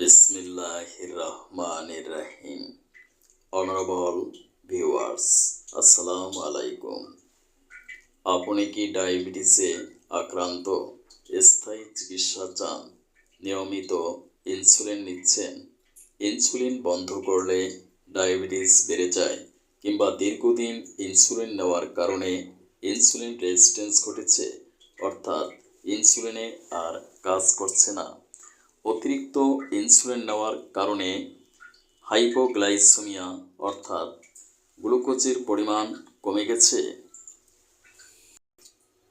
বিসমিল্লাহির রহমানির রহিম। Honourable viewers, আসসালামু আলাইকুম। আপনি কি ডায়াবেটিসে আক্রান্ত? স্থায়ী চিকিৎসা চান? নিয়মিত ইনসুলিন নিচ্ছেন? ইনসুলিন বন্ধ করলে ডায়াবেটিস বেড়ে যায়, কিংবা দীর্ঘদিন ইনসুলিন নেওয়ার কারণে ইনসুলিন রেজিস্ট্যান্স ঘটেছে, অর্থাৎ ইনসুলিনে আর কাজ করছে না। অতিরিক্ত ইনসুলিন নেওয়ার কারণে হাইপোগ্লাইসেমিয়া অর্থাৎ গ্লুকোজের পরিমাণ কমে গেছে।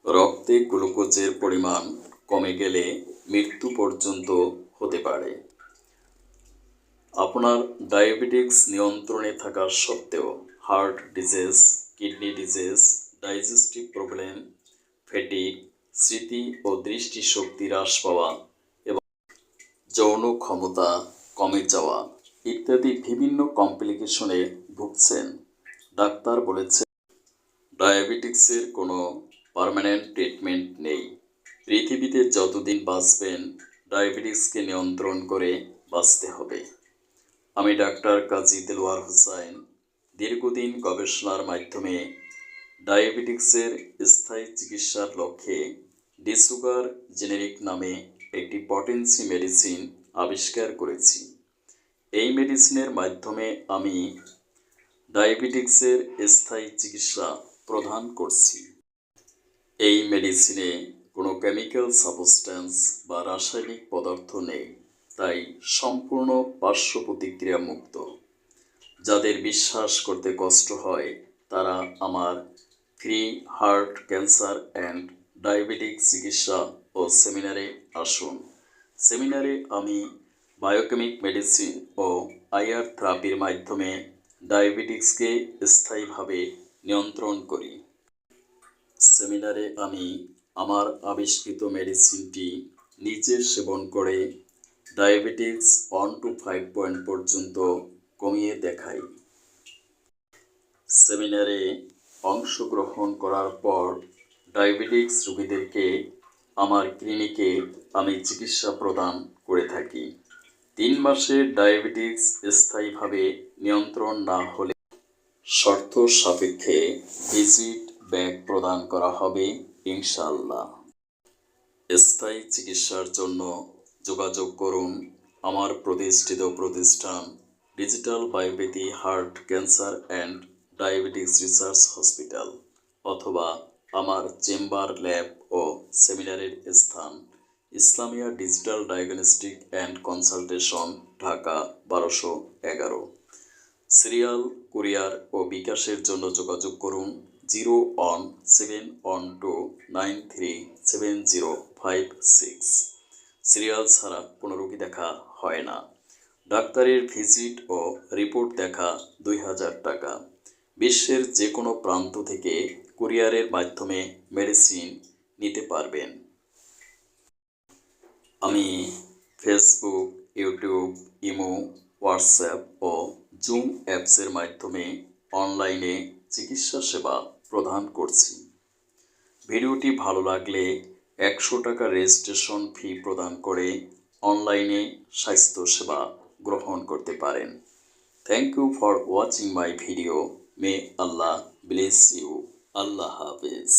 রক্তে গ্লুকোজের পরিমাণ কমে গেলে মৃত্যু পর্যন্ত হতে পারে। আপনার ডায়াবেটিক্স নিয়ন্ত্রণে থাকা সত্ত্বেও heart disease, kidney disease, digestive problem, fatigue, স্মৃতি ও দৃষ্টিশক্তি হ্রাস পাওয়া, যৌন ক্ষমতা কমে যাওয়া ইত্যাদি বিভিন্ন কমপ্লিকেশনে ভুগছেন। ডাক্তার বলেছে ডায়াবেটিক্সের কোনো পার্মানেন্ট ট্রিটমেন্ট নেই। পৃথিবীতে যতদিন বাঁচবেন ডায়াবেটিক্সকে নিয়ন্ত্রণ করে বাঁচতে হবে। আমি ডাক্তার কাজী দেলোয়ার হোসাইন দীর্ঘদিন গবেষণার মাধ্যমে ডায়াবেটিক্সের স্থায়ী চিকিৎসার লক্ষ্যে ডিসুগার জেনেরিক নামে একটি পটেন্সি মেডিসিন আবিষ্কার করেছি। এই মেডিসিনের মাধ্যমে আমি ডায়াবেটিক্সের স্থায়ী চিকিৎসা প্রদান করছি। এই মেডিসিনে কোনো কেমিক্যাল সাবস্ট্যান্স বা রাসায়নিক পদার্থ নেই, তাই সম্পূর্ণ পার্শ্ব প্রতিক্রিয়া মুক্ত। যাদের বিশ্বাস করতে কষ্ট হয় তারা আমার free heart cancer and diabetics চিকিৎসা ও সেমিনারে আসুন। সেমিনারে আমি বায়োকেমিক মেডিসিন ও আইআর থেরাপির মাধ্যমে ডায়াবেটিক্সকে স্থায়ীভাবে নিয়ন্ত্রণ করি। সেমিনারে আমি আমার আবিষ্কৃত মেডিসিনটি নিজে সেবন করে ডায়াবেটিক্স 1 to 5 পয়েন্ট পর্যন্ত কমিয়ে দেখাই। সেমিনারে অংশগ্রহণ করার পর ডায়াবেটিক্স রোগীদেরকে আমার ক্লিনিকে আমি চিকিৎসা প্রদান করে থাকি। 3 মাসে ডায়াবেটিক্স স্থায়ীভাবে নিয়ন্ত্রণ না হলে শর্ত সাপেক্ষে ভিজিট ব্যাক প্রদান করা হবে ইনশাআল্লাহ। স্থায়ী চিকিৎসার জন্য যোগাযোগ করুন আমার প্রতিষ্ঠিত প্রতিষ্ঠান digital biopathy heart cancer and diabetics research hospital, অথবা আমার চেম্বার, ল্যাব ও সেমিনারের স্থান Islamia digital diagnostic and consultation, Dhaka 1211। Serial, courier ও বিকাশের জন্য যোগাযোগ করুন 01712937056। সিরিয়াল ছাড়া কোনো রোগী দেখা হয় না। ডাক্তারের ভিজিট ও রিপোর্ট দেখা 2000 টাকা। বিশ্বের যে কোনো প্রান্ত থেকে কুরিয়ারের মাধ্যমে মেডিসিন নিতে পারবেন। আমি ফেসবুক, ইউটিউব, ইমো, হোয়াটসঅ্যাপ ও জুম অ্যাপসের মাধ্যমে অনলাইনে চিকিৎসা সেবা প্রদান করছি। ভিডিওটি ভালো লাগলে 100 টাকা রেজিস্ট্রেশন ফি প্রদান করে অনলাইনে স্বাস্থ্যসেবা গ্রহণ করতে পারেন। Thank you for watching my video. May Allah bless you. আল্লাহ হাফেজ।